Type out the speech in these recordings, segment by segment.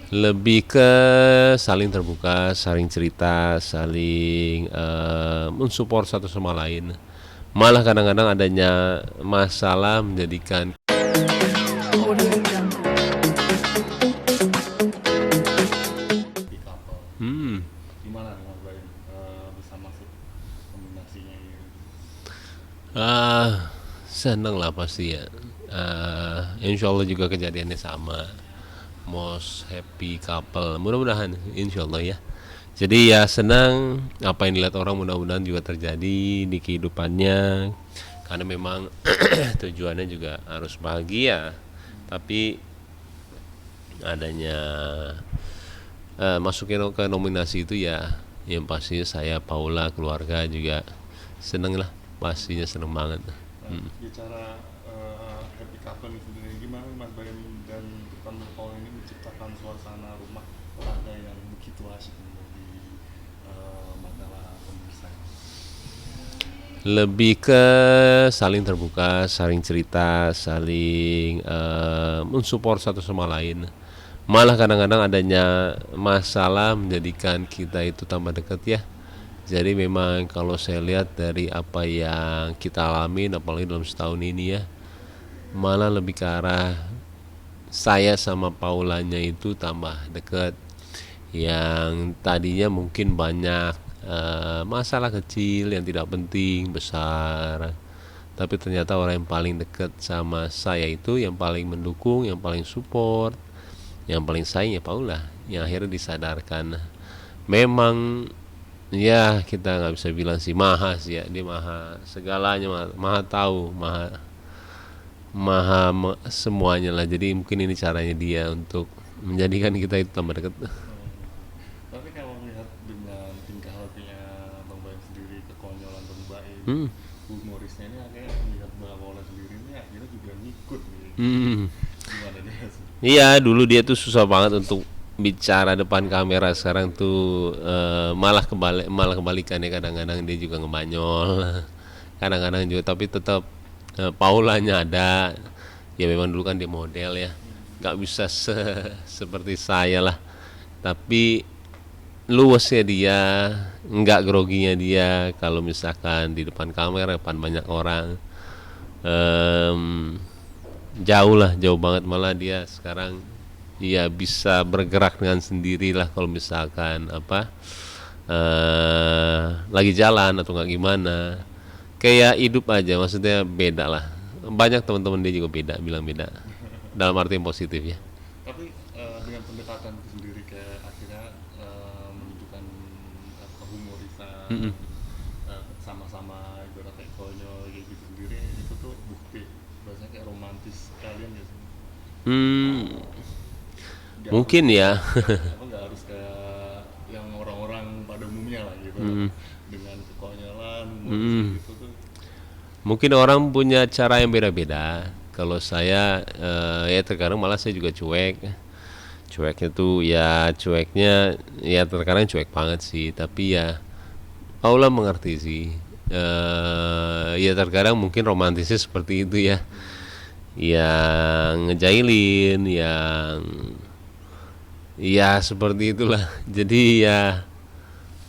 Lebih ke saling terbuka, saling cerita, saling mensupport satu sama lain. Malah kadang-kadang adanya masalah menjadikan Audio Jungle. Happy couple. hmm Gimana nih Mas Bayu bisa masuk kombinasinya gitu? seneng lah pasti ya. Insya Allah juga kejadiannya sama. Most happy couple. Mudah-mudahan, insya Allah ya. Jadi ya senang apa yang dilihat orang mudah-mudahan juga terjadi di kehidupannya. Karena memang tujuannya juga harus bahagia. Tapi adanya masuknya ke nominasi itu ya yang pasti saya Paula keluarga juga seneng lah, pastinya seneng banget. Nah, bicara happy couple ini sendiri, gimana Mas Bayu dan partner Paul ini menciptakan suasana rumah tangga yang begitu asyik di masalah pemirsa? Lebih ke saling terbuka, saling cerita, saling mensupport satu sama lain. Malah kadang-kadang adanya masalah menjadikan kita itu tambah dekat ya. Jadi memang kalau saya lihat dari apa yang kita alami apalagi dalam setahun ini ya, malah lebih ke arah saya sama Paulanya itu tambah dekat. Yang tadinya mungkin banyak masalah kecil yang tidak penting besar, tapi ternyata orang yang paling dekat sama saya itu yang paling mendukung, yang paling support, yang paling sayang ya Paula, yang akhirnya disadarkan memang ya kita nggak bisa bilang sih maha sih ya, dia maha segalanya, maha, maha tahu, maha maha semuanya lah. Jadi mungkin ini caranya dia untuk menjadikan kita itu tambah dekat. Oh, gitu. Tapi kalau melihat dengan tingkah lakunya Bang Bayu sendiri, kekonyolan Bang Bayu, hmm. humorisnya ini akhirnya melihat Bang Paula sendiri ini akhirnya juga ngikut nih. Hmm. Gimana dia sih? Iya, dulu dia tuh susah banget untuk bicara depan kamera. Sekarang tuh malah kebalikannya, kadang-kadang dia juga ngebanyol. Kadang-kadang juga tapi tetap Paulanya ada. Ya memang dulu kan dia model ya. Gak bisa seperti saya lah. Tapi luwesnya dia, nggak groginya dia kalau misalkan di depan kamera, depan banyak orang. Em, Jauh lah, jauh banget, malah dia sekarang ya bisa bergerak dengan sendiri lah kalau misalkan apa lagi jalan atau nggak gimana, kayak hidup aja, maksudnya beda lah. Banyak teman-teman dia juga beda, bilang beda dalam arti yang positif ya. Tapi dengan pendekatan itu sendiri kayak akhirnya menunjukkan kehumorisan, sama-sama ibaratnya konyol kayak gitu sendiri, itu tuh bukti bahasanya kayak romantis kalian ya sih. Hmm, Nggak harus mungkin ya. apa, nggak harus kayak yang orang-orang pada umumnya lah gitu, dengan kekonyolan humoris kayak gitu tuh. Mungkin orang punya cara yang beda-beda. Kalau saya ya terkadang malah saya juga cuek. Cueknya tuh ya cueknya ya terkadang cuek banget sih. Tapi ya Allah mengerti sih. Ya terkadang mungkin romantisnya seperti itu ya. Yang ngejailin, yang ya seperti itulah. Jadi ya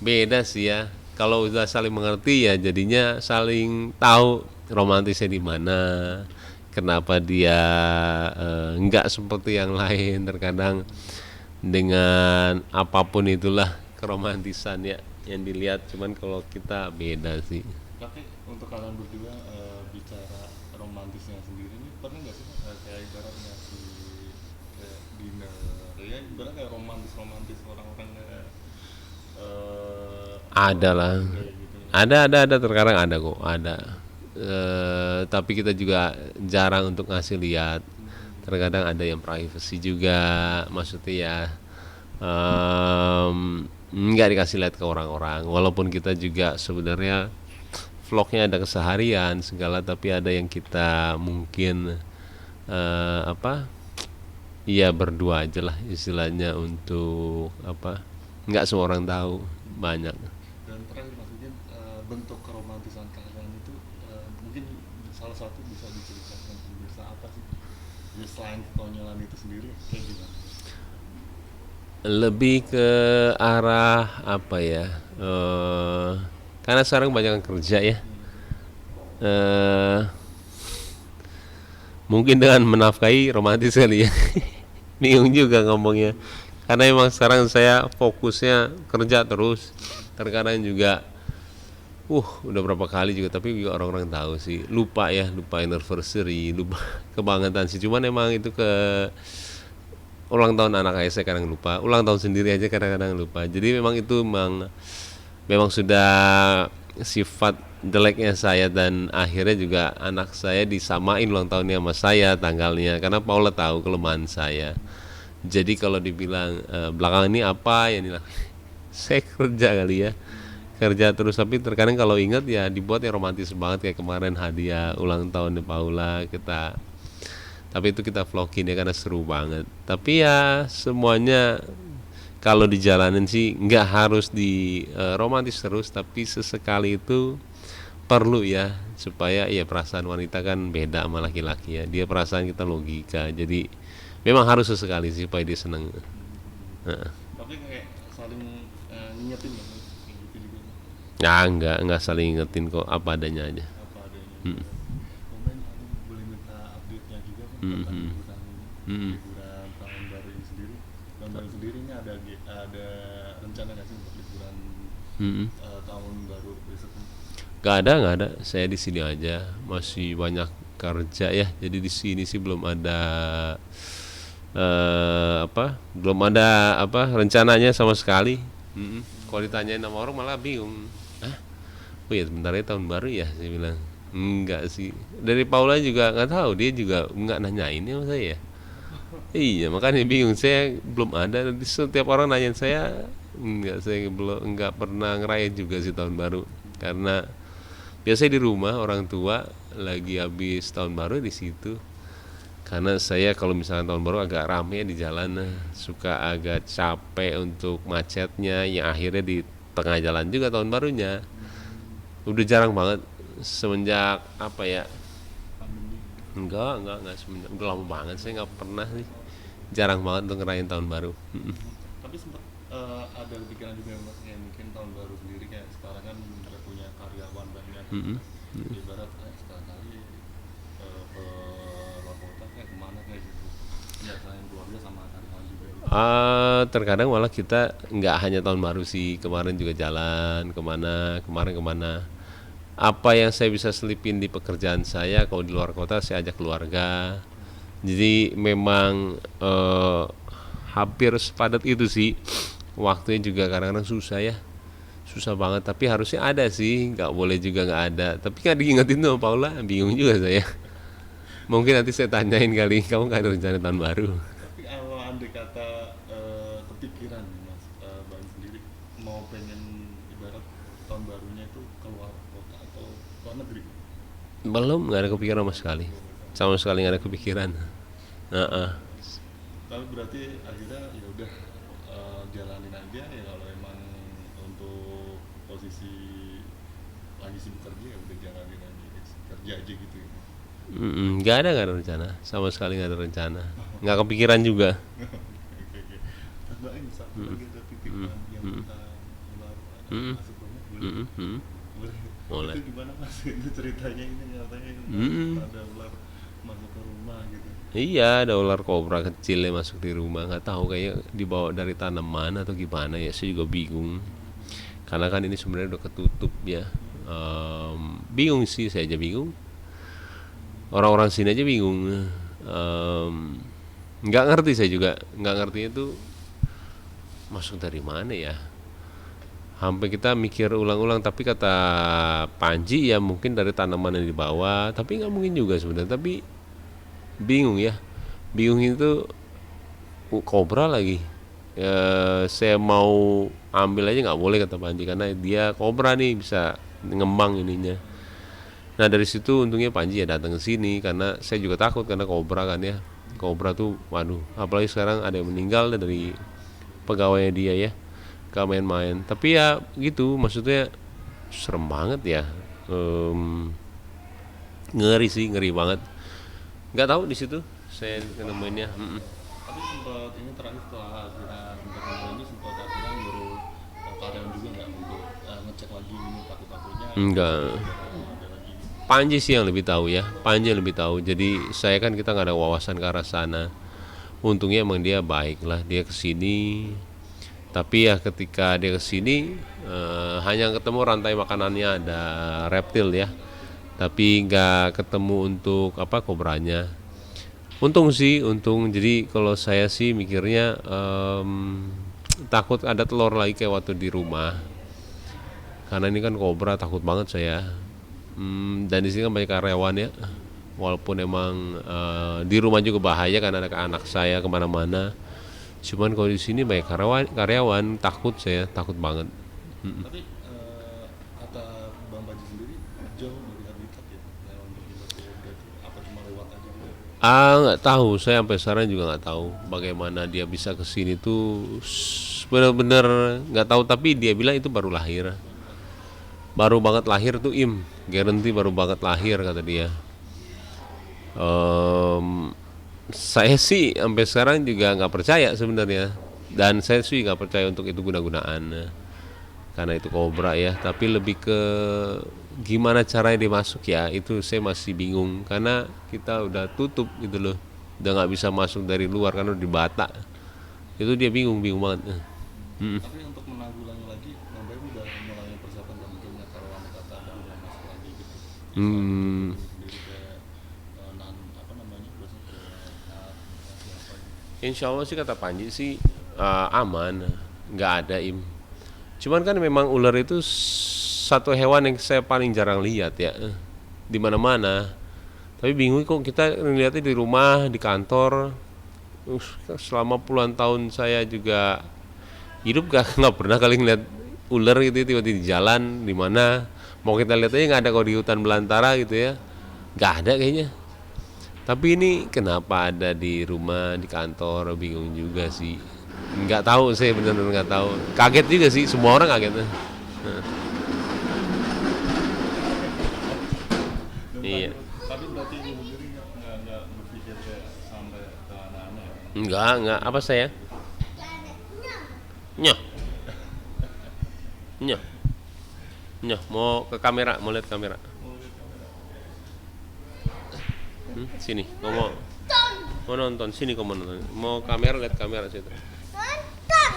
beda sih ya. Kalau udah saling mengerti ya jadinya saling tahu romantisnya di mana. Kenapa dia nggak seperti yang lain. Terkadang dengan apapun itulah keromantisan ya yang dilihat. Cuman kalau kita beda sih. Tapi untuk kalian berdua bicara romantisnya sendiri ini pernah nggak sih kayak ibaratnya si kayak dinner ya, ibaratnya kayak romantis orang-orang kayak Ada lah. orang kayak gitu. Ada terkadang ada kok, ada. Tapi kita juga jarang untuk ngasih lihat. Terkadang ada yang privacy juga, maksudnya ya nggak dikasih lihat ke orang-orang. Walaupun kita juga sebenarnya vlognya ada keseharian segala, tapi ada yang kita mungkin apa? Iya berdua aja lah istilahnya, untuk apa? Nggak semua orang tahu, banyak. Dan terakhir Mas Udin, bentuk keromantisan kalian itu mungkin salah satu bisa diceritakan pemirsa apa sih? Ya, selain kekonyolan itu sendiri kayak gimana? lebih ke arah apa ya? Karena sekarang banyak yang kerja ya. Eh, Mungkin dengan menafkahi romantis kali ya. Bingung juga ngomongnya. Karena emang sekarang saya fokusnya kerja terus. Terkadang juga udah berapa kali juga, tapi juga orang-orang tahu sih, lupa ya, lupa anniversary, lupa kebangetan sih. Cuman emang itu ke ulang tahun anak saya kadang lupa, ulang tahun sendiri aja kadang-kadang lupa. Jadi memang itu memang sudah sifat jeleknya saya, dan akhirnya juga anak saya disamain ulang tahunnya sama saya tanggalnya, karena Paula tahu kelemahan saya. Jadi kalau dibilang belakangan ini apa ya nih, saya kerja kali ya, kerja terus. Tapi terkadang kalau ingat ya dibuat yang romantis banget, kayak kemarin hadiah ulang tahun Paula kita, tapi itu kita vlogin ya karena seru banget. Tapi ya semuanya kalau dijalanin sih nggak harus di romantis terus, tapi sesekali itu perlu ya, supaya ya perasaan wanita kan beda sama laki-laki ya, dia perasaan kita logika, jadi memang harus sesekali sih supaya dia seneng. Heeh. Tapi kayak saling ngingetin ya, kayak gitu juga Ya nggak saling ingetin kok, apa adanya aja. apa adanya Hmm. juga. Komen aku boleh minta update-nya juga kan Hmm, tentang hmm. liburan Hmm. liburan tahun baru ini sendiri. Tahun baru sendiri ini ada rencana nggak sih untuk liburan Hmm. tahun baru besok ini? Nggak ada, saya di sini aja, masih banyak kerja ya, jadi di sini sih belum ada belum ada rencananya sama sekali. Kalau ditanyain sama orang malah bingung. Hah? Oh ya sebentar ya tahun baru ya, saya bilang enggak sih. Dari Paula juga nggak tahu, dia juga nggak nanyain ya sama saya. Iya makanya bingung, saya belum ada. Setiap orang nanyain saya, enggak, saya belum, nggak pernah ngerayain juga sih tahun baru, karena biasanya di rumah orang tua lagi habis tahun baru di situ. Karena saya kalau misalkan tahun baru agak rame di jalan, suka agak capek untuk macetnya, yang akhirnya di tengah jalan juga tahun barunya. Udah jarang banget semenjak apa ya? Pandemi. Enggak semenjak, udah lama banget saya nggak pernah sih. Jarang banget untuk ngerayain tahun baru. Tapi sempat ada kepikiran juga Mas, kayak mungkin tahun baru sendiri kayak sekarang kan udah punya karyawan banyak. Ibarat sekali ke luar kota kayak kemana kayak gitu. Ya selain keluarga sama karyawan juga. Terkadang malah kita nggak hanya tahun baru sih, kemarin juga jalan kemana. Apa yang saya bisa selipin di pekerjaan saya, kalau di luar kota saya ajak keluarga. Jadi memang hampir sepadat itu sih. Waktunya juga kadang-kadang susah ya, susah banget. Tapi harusnya ada sih, nggak boleh juga nggak ada. Tapi kan diingetin tuh Paula, bingung juga saya. Mungkin nanti saya tanyain kali, kamu nggak ada rencana tahun baru? Tapi kalau andai kata kepikiran nih, Mas Bang sendiri mau pengen ibarat tahun barunya itu keluar kota atau luar negeri? Belum, nggak ada kepikiran sama sekali nggak ada kepikiran. Heeh. Tapi berarti akhirnya ya udah jalanin aja ya, kalau emang untuk posisi lagi sibuk kerja ya udah jalanin aja, kerja aja gitu ya. Nggak ada rencana, sama sekali nggak ada rencana, nggak kepikiran juga. Oke. Mas Mbak ini satu lagi ada titipan yang kita ular Mm-mm. masuk rumah boleh? Mm-mm, mm. Boleh. Boleh. Itu gimana Mas? Itu ceritanya ini katanya ada ular masuk ke rumah gitu. Iya, ada ular kobra kecil yang masuk di rumah, nggak tahu kayaknya dibawa dari tanaman atau gimana ya, saya juga bingung. Karena kan ini sebenarnya udah ketutup ya. Bingung sih, saya aja bingung, orang-orang sini aja bingung. Nggak ngerti, saya juga nggak ngerti itu masuk dari mana ya. Sampai kita mikir ulang-ulang, tapi kata Panji ya mungkin dari tanaman yang dibawa, tapi nggak mungkin juga sebenarnya. Tapi bingung ya, bingung itu kobra lagi. Ya, saya mau ambil aja nggak boleh kata Panji, karena dia kobra nih bisa ngembang ininya. Nah dari situ untungnya Panji ya datang ke sini, karena saya juga takut karena kobra kan ya. Kobra tuh, waduh, apalagi sekarang ada yang meninggal dari pegawainya dia ya, gak main-main. Tapi ya gitu, maksudnya serem banget ya. Ngeri sih, ngeri banget. Nggak tahu di situ saya nemuinnya. Tapi Tapi sempat ini terakhir setelah akhirnya sempat ini sempat akhirnya nyuruh karyawan juga nggak untuk ngecek lagi ini takut-takutnya Enggak. ada lagi. Panji sih yang lebih tahu ya. Panji yang lebih tahu. Jadi saya kan kita nggak ada wawasan ke arah sana. Untungnya emang dia baik lah, dia kesini. Tapi ya ketika dia kesini hanya ketemu rantai makanannya ada reptil ya. Tapi nggak ketemu untuk apa kobranya. Untung sih, untung. Jadi kalau saya sih mikirnya takut ada telur lagi kayak waktu di rumah. Karena ini kan kobra takut banget saya. Dan di sini kan banyak karyawan ya. Walaupun emang di rumah juga bahaya kan ada anak saya kemana-mana. Cuman kalau di sini banyak karyawan takut saya takut banget. Tapi kata Bang Panji sendiri jauh dari habitat ya untuk Batu itu apa cuma lewat aja gitu? Nggak tahu, saya sampai sekarang juga nggak tahu bagaimana dia bisa ke sini tuh benar-benar nggak tahu. Tapi dia bilang itu baru lahir, baru banget lahir tuh guarantee baru banget lahir kata dia. Saya sih sampai sekarang juga nggak percaya sebenarnya, dan saya sih nggak percaya untuk itu guna-gunaan karena itu kobra ya. Tapi lebih ke gimana caranya dia masuk ya, itu saya masih bingung karena kita udah tutup gitu loh, udah nggak bisa masuk dari luar karena udah dibata. Itu dia bingung banget. Tapi untuk menanggulangi lagi Bang Baim udah mulai persiapan dan mungkin kalau lama kata udah masuk lagi gitu Hmm, sendiri kayak apa namanya biasanya kayak siapa gitu. Insya Allah sih kata Panji sih aman, nggak ada Cuman kan memang ular itu satu hewan yang saya paling jarang lihat ya, di mana-mana. Tapi bingung kok kita lihatnya di rumah, di kantor. Selama puluhan tahun saya juga hidup nggak pernah kali ngeliat ular gitu tiba-tiba di jalan di mana. Mau kita lihat aja nggak ada kalau di hutan belantara gitu ya, nggak ada kayaknya. Tapi ini kenapa ada di rumah, di kantor, bingung juga sih. Nggak tahu, saya benar-benar nggak tahu. Kaget juga sih, semua orang kaget. Nah. Iya. Tapi berarti ibu sendiri nggak berpikir kayak sampai ke anak-anak ya? Enggak. Apa saya? Nyoh. Nyoh. Nyoh, mau ke kamera, mau lihat kamera. Sini, mau nonton, sini kau mau nonton. Mau kamera, lihat kamera situ.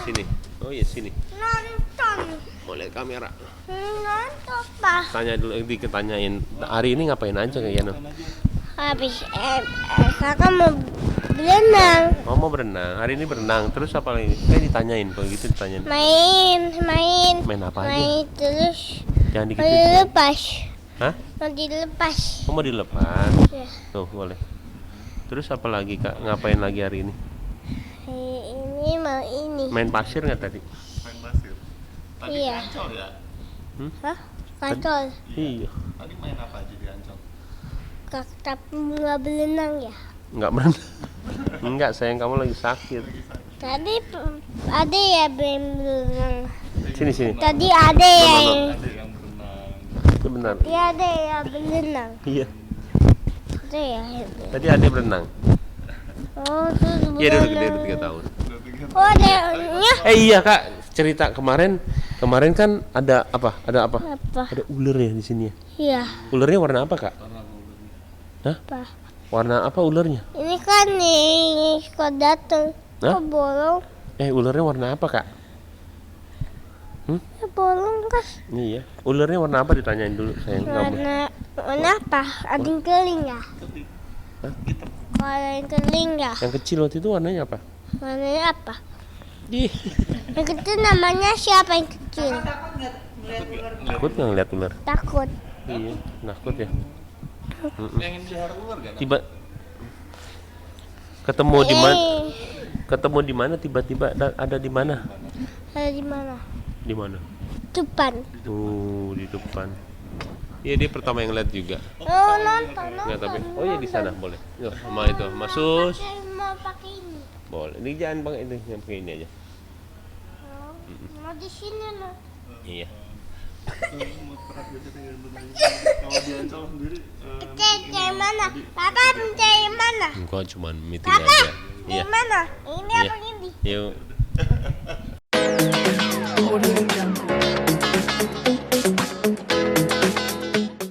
Sini. Oh iya, sini. Nonton. Mau lihat kamera. Nonton pak. Tanya dulu, ditanyain. Hari ini ngapain aja kayaknya? Habis kakak mau berenang. Oh, mau berenang. Hari ini berenang. Terus apa lagi? Kayak ditanyain, kalau gitu ditanyain. Main. Main apa aja? Main terus. Jangan Mau dikit-dikit. dilepas. Hah? Mau dilepas. Oh, mau dilepas. Ya. Tuh, boleh. Terus apa lagi, Kak? Ngapain lagi hari ini? Ini mau ini. Main pasir nggak tadi? Main pasir. Tadi Iya. Ancol ya? Hah? Kacol. Iya. Tadi main apa aja di Ancol? Tapi nggak berenang ya. Nggak berenang. Enggak, sayang, kamu lagi sakit. Tadi ada ya berenang. Sini. Tadi ada yang. Ada yang berenang. Itu benar. Tadi ada ya berenang. Iya. Ada ya. Tadi ada berenang. Oh terus Iya, dia udah gede, berenang. udah 3 tahun. Udah 3 Oh ada ya. Iya, Kak. Cerita kemarin kan ada apa? Apa? Ada ular ya di sini ya. Iya. Ularnya warna apa, Kak? Apa? Warna apa ularnya? Ini kan nih kok datang. Hah? Kok bolong? Ularnya warna apa, Kak? Ya bolong kan. Iya. Ularnya warna apa ditanyain dulu, sayang kamu. Warna apa? Ada yang keling ya? Hah? Kalau yang keling ya? Yang kecil waktu itu warnanya apa? Warnanya apa? Ih, Yang kecil namanya siapa yang kecil? takut nggak ngeliat ular? Takut. Iya, takut ya. Pengen pelihara ular gak? Tiba ketemu di mana? Eh, Ketemu di mana tiba-tiba ada di mana? ada di mana? Di mana? Depan. Di depan. Iya, dia pertama yang lihat juga. Oh nonton. Nggak, tapi oh ya di sana boleh. Yuk, sama itu, Masus. Mau pakai ini. Boleh. Ini jangan bang ini yang pakai ini aja. Oh, mau di sini loh. Iya. Mau terakhir tinggal bertanya. Kalau di Ancol sendiri Pencet yang mana? Papa pencet yang mana? Enggak, cuman meeting aja. Iya. Yang mana? Ini Iya. apa ini? Yuk.